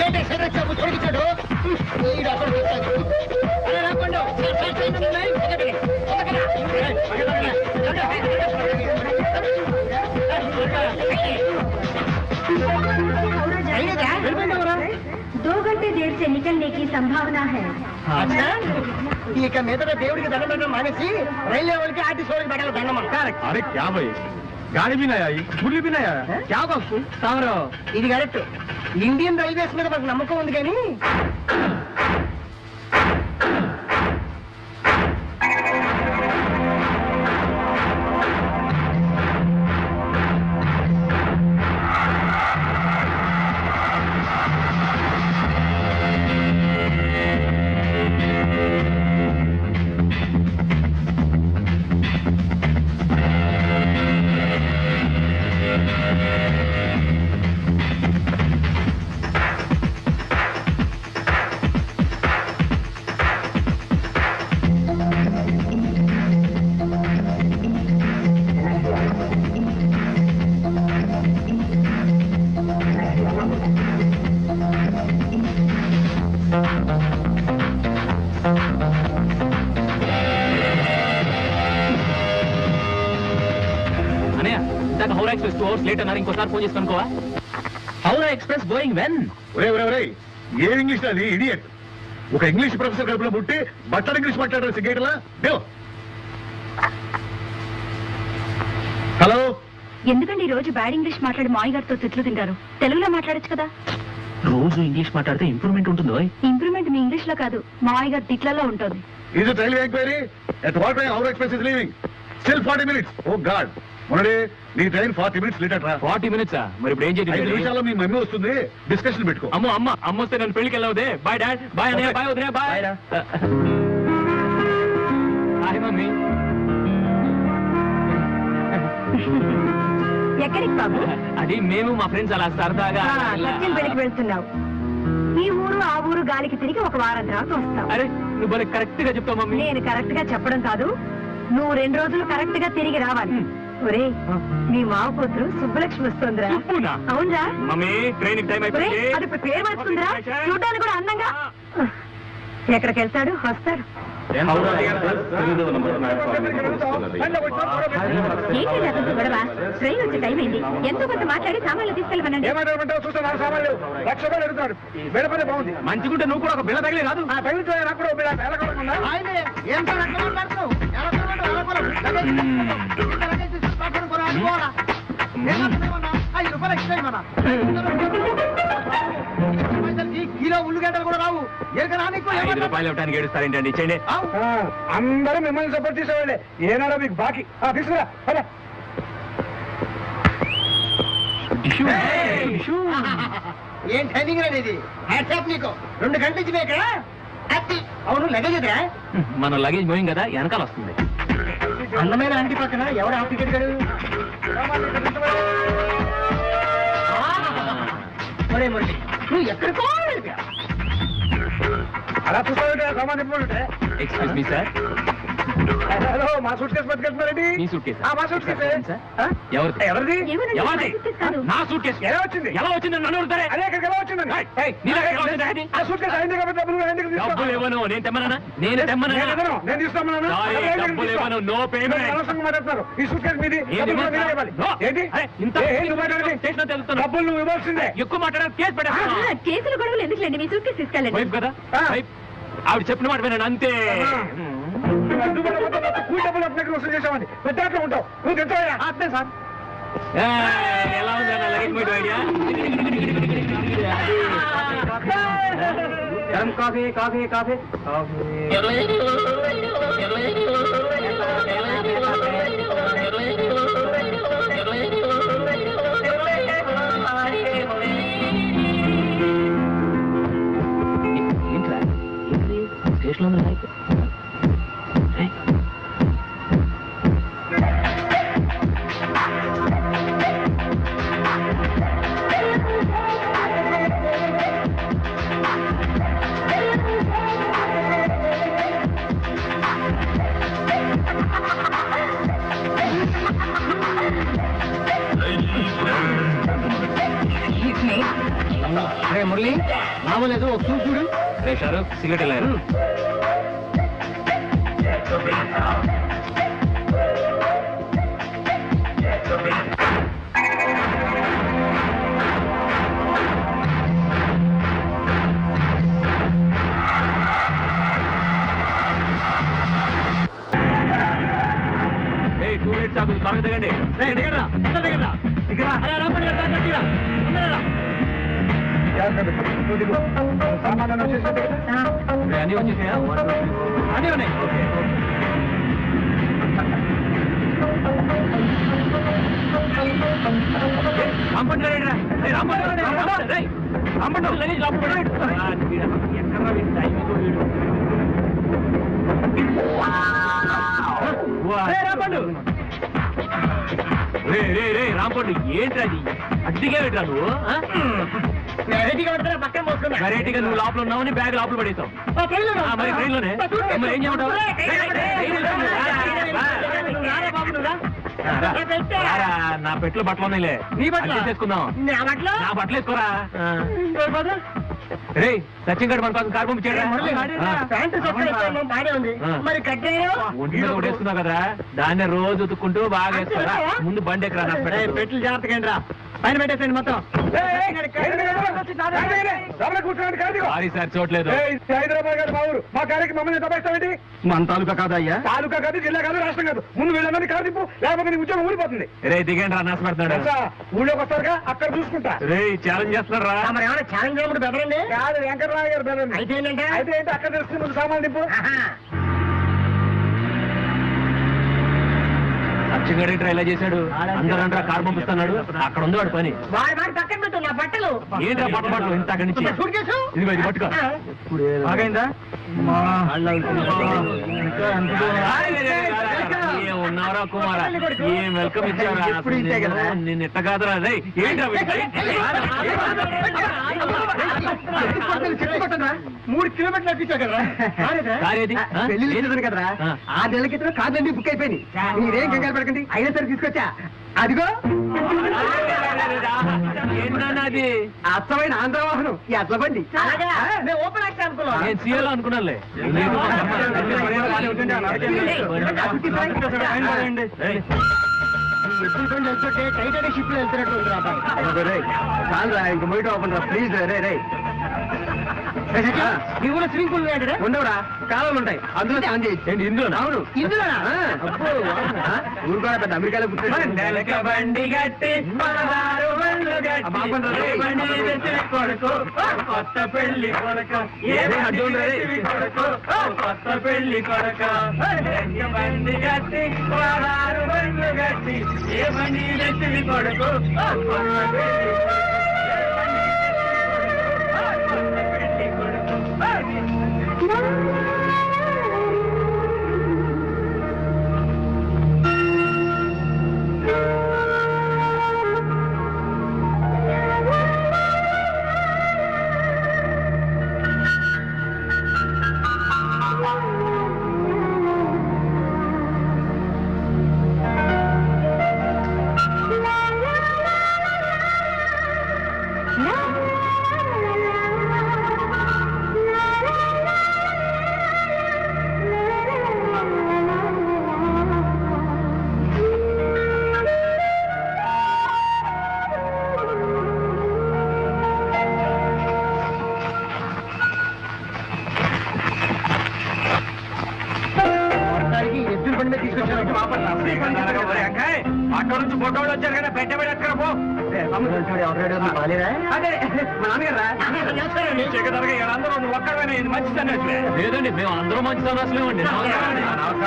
ఇదేంటే సరస్సు తొడిగించాడు दो घंटे देर से निकलने की संभावना है। ఇక మీద దేవుడికి దండం పెట్టడం మానేసి రైల్వే వాళ్ళకి ఆర్టీసీ వాళ్ళకి పెట్టాలి దండం అంటారు. अरे क्या भाई गाड़ी भी नहीं आई फुल्ली भी नहीं आया क्या बात సామరు ఇది కరెక్ట్. ఇండియన్ రైల్వేస్ మీద మనకు నమ్మకం ఉంది కానీ హౌరా ఎక్స్ప్రెస్ 2 hours లేట్ అన్నారు ఇంకోసారి ఫోన్ చేసి కనుకోవా Howrah express going when a English అది ఇడియట్ ఒక ఇంగ్లీష్ ప్రొఫెసర్ కడుపులో పుట్టి బట్టలు ఇంగ్లీష్ మాట్లాడారు సిగేట్లా హలో ఎందుకండి ఈ రోజు బ్యాడ్ ఇంగ్లీష్ మాట్లాడి మాయ గారితో తిట్లు తింటారు? తెలుగులో మాట్లాడచ్చు కదా. రోజు ఇంగ్లీష్ మాట్లాడితే ఇంప్రూవ్మెంట్ ఉంటుందో? ఇంప్రూవ్మెంట్ మీ ఇంగ్లీష్ లో కాదు, మాయ గారి తిట్లలో ఉంటుంది. ఇది railway enquiry at what time Howrah express is leaving still 40 minutes oh God మొన్నడే నీ ట్రైన్ 40 minutes లేట్ అట్రా 40 minutes మరి ఇప్పుడు ఏం చేయాలి? 5 నిమిషాల్లో మీ మమ్మీ వస్తుంది డిస్కషన్ పెట్టుకో. అమ్మ వస్తే నన్ను పెళ్లికి వెళ్ళవదే. బాయ్ డాడ్, బాయ్ అన్నయ్య, బాయ్ వదినా, బాయ్. Hi mummy. ఎక్కడికి బాబు? అది మేము మా ఫ్రెండ్స్ అలా సరదాగా సత్యం పెళ్లికి వెళ్తున్నావు. ఈ ఊరు ఆ ఊరు గాలికి తిరిగి ఒక వారం తర్వాత వస్తావు. అరే నువ్వు మరి కరెక్ట్ గా చెప్తావు మమ్మీ. నేను కరెక్ట్ గా చెప్పడం కాదు, నువ్వు 2 రోజులు కరెక్ట్ గా తిరిగి రావాలి. ఒరే మీ మావ కూతురు సుబ్బలక్ష్మి వస్తుందిరా. అవునరా మమ్మీ? ట్రైన్ టైం అయిపోయింది. అది పేరు మార్చుకుందిరా, చూడడానికి కూడా అందంగా. ఎక్కడికి వెళ్తాడు? వస్తాడు. ఏంటి అతను గొడవ? ట్రైన్ వచ్చే టైం అయింది. ఎంతో కొంత మాట్లాడి సామాన్లు తీసుకెళ్ళమనండి. మంచిగుంటే నువ్వు కూడా ఒక బిళ్ళ తగిలే కాదు. కిలో ఉల్లిగడ్డలు కూడా రావు. 5 రూపాయలు ఇవ్వడానికి ఏడుస్తారేంటండి? చేయండి. అందరూ మిమ్మల్ని సపోర్ట్ చేసేవాళ్ళే. ఏనాడో మీకు బాకీ తీసుకురా. ఏం టైమింగ్ అనేది? హ్యాట్సాప్ నీకు. 2 గంటల నుంచి ఇక్కడ. అవును లగేజ్ ఎదురా? మన లగేజ్ మోయింగ్ కదా, వెనకాల వస్తుంది. అందమైన ఆంటీ పక్కన ఎవరు ఆ టికెట్ గడు? నువ్వు ఎక్కడికో అలా చూస్తావుంటే సామాన్ చెప్పాలంటే. Excuse me sir. హలో, మా సూట్ కేసు పట్టుకెళ్తున్నారండి. మీ సూట్ కేసు? మా సూట్ కేసు. ఎవరిది? నా సూట్ కేసు ఎలా వచ్చింది? ఎలా వచ్చిందని నన్ను అడుగుతారే? అదే ఇక్కడికి ఎలా వచ్చిందని. ఆ సూట్ కేసు అయింది కాబట్టి డబ్బులు ఇవ్వను. నేను తెమ్మనా? నేను తీస్తామన్నా. డబ్బులు ఇవ్వను. No payment. మాట్లాడుతున్నారు. ఈ సూట్ కేసు మీది. డబ్బులు నువ్వు ఇవ్వాల్సిందే. ఎక్కువ మాట్లాడారు కేసు పెట్టా. కేసులు గొడవలు ఎందుకులేండి? మీ సూట్ కేసు తీసుకెళ్ళండి. కదా ఆవిడ చెప్పిన మాట వినండి అంతే. వసూలు చేసామని పెద్ద ఉంటావు. నువ్వు తెచ్చావా? అంతే సార్. ఎలా ఉంది అన్న luggage meet idea? Coffee coffee coffee station లో అరే మురళి మామూలేదు ఒక చూడు చూడు. షారూక్ సిగరెట్ వెళ్ళారు. టూ మినిట్స్ ఆగు, త్వరగా దిగండి. దిగరా దిగరా దిగరా అరే రాపడి దిగరా అందరూ సామాన్లు వచ్చేసి అన్నీ వచ్చేసాయా? అన్నీ ఉన్నాయి. ఓకే. రాంపండు రేయ్, రాంపండు లగేజ్ లోపల పెట్టు. ఎక్కడ్రా వీడి టైం ఇదో వీడు. రాంపండు ఏంట్రా అది? అడ్డిగా పెట్టరా నువ్వు? పక్కన పోతున్నా వెరైటీగా నువ్వు లోపల ఉన్నావని బ్యాగ్ లోపల పడేసావు. మరి ట్రైన్ లోనే మరి ఏం చేయమంటావు? నా పెట్లు బట్టలు ఉన్నాయిలే, నీ బట్టలా? అడ్జస్ట్ చేసుకుందాం. నా బట్టలు? నా బట్టలు వేసుకోరా. రే సచిన్ గడ్ మన కోసం కార్ పంపించాడు. ప్యాంటు చొక్కా బానే ఉంది మరి కట్టేయో ఒంటి మీద ఒకటి వేసుకున్నావు కదా, దాన్ని రోజు ఉతుక్కుంటూ బాగా వేసుకోరా. ముందు బండి ఎక్కరా నా పెట్టు. పెట్లు జాగ్రత్తగా పైన పెట్టేసండి మొత్తం. సారీ సార్ చూడలేదు. హైదరాబాద్ కాదు మా ఊరు, మా కార్యక్రమం మమ్మల్ని దబాయిస్తామేంటి? మన తాలూకా కాదా అయ్యా? తాలూకా కాదు, జిల్లా కాదు, రాష్ట్రం కాదు. ముందు వీళ్ళందరినీ కాదు తిప్పు, లేకపోతే నీ ఉద్యోగం ఊడిపోతుంది. రే దిగండి రా, నాశ పెడుతున్నాడు. ఊళ్ళోకి వస్తారుగా, అక్కడ చూసుకుంటా. రే ఛాలెంజ్ చేస్తున్నాడు రా. మరి ఏమైనా ఛాలెంజ్ చేయడం బెదరండి? కాదు వెంకటరావు గారు బెదరండి. అయితే ఏంటంటే అయితే ఏంటి, అక్కడ తెలుస్తుంది, ముందు సామాన్ తిప్పు. సచిన్ గడ్ ట్రైలా చేశాడు. అందరూ అంటారా కార్ పంపిస్తున్నాడు. అక్కడ ఉంది వాడు పని. వాడి వాడి పక్కన పెట్టు నా బట్టలు. ఏంట్రా బట్టలు ఇంత అక్కడి నుంచి? Suit case? ఇదిగో ఇది పట్టుకో. బాగైందా? ఏం ఉన్నారా కుమారా, ఏం వెల్కమ్ ఇచ్చారా? ఎప్పుడు ఇంతే కదా. నిన్ను ఇట్ట కాదురా. రే ఏంట్రా వీడు? 3 కిలోమీటర్లు ఎక్కించా కదా. కార్ ఏది? ఆ? పెళ్లి కదరా, ఆ. 6 నెలల క్రితం కార్లన్నీ బుక్ అయిపోయింది. మీరేం కంగారు పడకండి, అయినా సరే తీసుకొచ్చా. అదిగో ఏంటన్నా అది? అచ్చమైన ఆంధ్ర వాహనం, ఈ అట్ల బండి. ఓపెన్ యాక్షన్ అనుకున్నాను. నేను సీఎల్ అనుకున్నానులే. ఎప్పుడు బండి వెళ్తుంటే టైటానిక్ షిప్ లో వెళ్తున్నట్టు ఉంది అబ్బాయి. చాలు ఇంక మొయిట ఓపెన్ రా ప్లీజ్. రే మీ ఊళ్ళో స్విమ్మింగ్ పూల్ ఉండవురా, కాలువలు ఉంటాయి, అందులో స్నానం చేయొచ్చు. ఏంటి ఇందులో? అవును ఇందులోనా? ఊరు కూడా పెద్ద అమెరికాలో బండి గట్టి కొత్త పెళ్లి కొడక కొత్త పెళ్లి కొడక బండి గట్టి బండ్లు గట్టి ఏ బండి తెచ్చి కొడుకు ఎద్దుల బండి మీద తీసుకొచ్చారంటే అక్కడ నుంచి ఫోటోలు వచ్చారు కదా, పెట్టబడి ఎక్కడ పో. అదే మా నాన్నగారా? లేదండి మేము అందరూ మంచి సన్నాసులేమండి.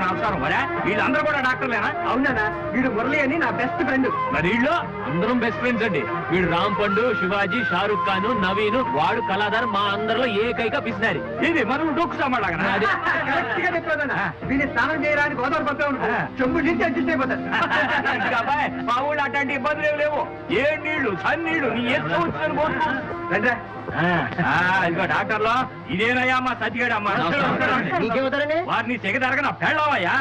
నమస్కారం. మరే వీళ్ళందరూ కూడా డాక్టర్లేనా? అవునా, వీడు మురళి అని నా బెస్ట్ ఫ్రెండ్. మరి వీళ్ళు అందరం బెస్ట్ ఫ్రెండ్స్ అండి. వీడు రామ్ పండు, శివాజీ, షారుఖ్ ఖాన్, నవీన్, వాడు కళాధార్, మా అందరిలో ఏకైక పిసినారి. ఇది మనం డొక్కు సామాన్ అది. వీడిని స్నానం చేయడానికి గోదావరి పక్క చెంబు నుంచి అడ్జస్ట్ అయిపోతారు. మా ఊళ్ళో అట్లాంటి ఇబ్బందులు ఏమి లేవు. ఏ నీళ్లు సన్నీళ్లు నీ ఎత్తు వచ్చిన ఇదిగో డాక్టర్లో ఇదేనయ్యా మా సతిగాడు అమ్మా నీకేమవుతారండి వారిని సెగ తరగన పెళ్ళవయ్యా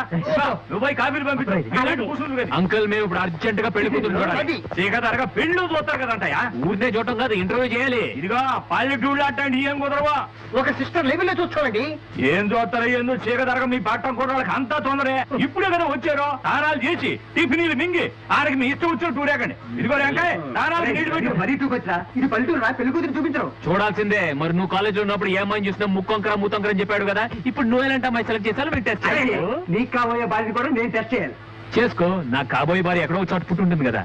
నువ్వు పోయి కాఫీలు పంపించు అంకుల్ మేము ఇప్పుడు అర్జెంట్ గా పెళ్లి కూతురు చూడాలి సెగ తరగ పెళ్ళు పోతారు కదంటయ్యా ఊరినే చూడటం కాదు ఇంటర్వ్యూ చేయాలి ఇదిగో పల్లెటూళ్ళు అట్టండి ఏం కుదరవా ఒక సిస్టర్ లెవెల్లో చూసుకోండి. ఏం చూస్తారో ఏందో చీక తరగ మీ పట్టం కూడా అంతా తొందరే ఇప్పుడే కదా వచ్చారో స్నానాలు చేసి టిఫినీలు మింగి ఆడికి మీ ఇష్టం వచ్చిన టూరేకండి ఇదిగో రేంకాయ స్నానాలు నీళ్ళు పెట్టి మరీ చూపించరా ఇది పల్లెటూరు పెళ్లి కూతురు చూపించరు. చూడాల్సిందే మరి నువ్వు కాలేజ్ లో ఉన్నప్పుడు ఏమని చూసినా ముక్కొంకర మూతొంకర అని చెప్పాడు కదా ఇప్పుడు నువ్వు ఎలాంటి అమ్మాయి సెలెక్ట్ చేశాను మీరు టెస్ట్ నీకు కాబోయే బాధ్యత కూడా నేను టెస్ట్ చేయాలి. చేసుకో నా కాబోయే భార్య ఎక్కడో చోట పుట్టి ఉంటుంది కదా.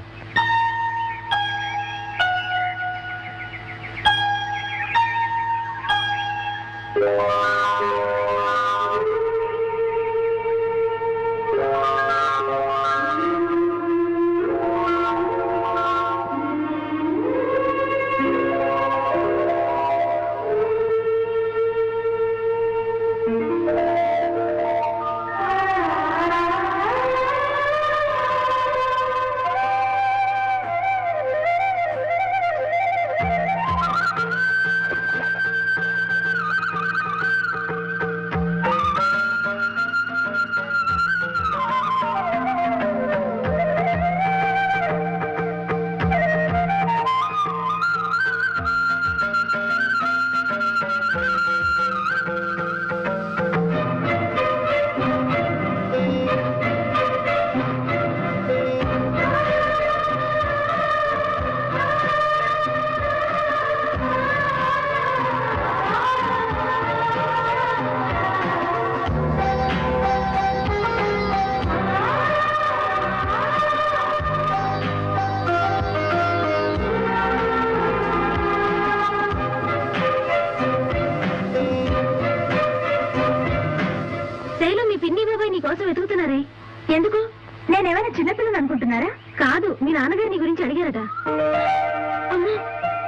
కోసం వెతుకుతున్నారే ఎందుకు? నేనేమైనా చిన్నపిల్లని అనుకుంటున్నారా? కాదు, మీ నాన్నగారు నీ గురించి అడిగారట.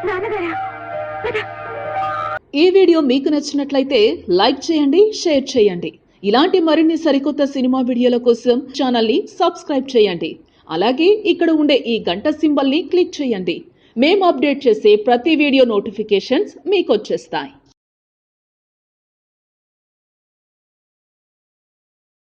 నాన్నగారా? ఈ వీడియో మీకు నచ్చినట్లయితే లైక్ చేయండి, షేర్ చేయండి. ఇలాంటి మరిన్ని సరికొత్త సినిమా వీడియోల కోసం ఛానల్ ని సబ్స్క్రైబ్ చేయండి. అలాగే ఇక్కడ ఉండే ఈ గంట సింబల్ ని క్లిక్ చేయండి. మేము అప్డేట్ చేసే ప్రతి వీడియో నోటిఫికేషన్స్ మీకు వచ్చేస్తాయి.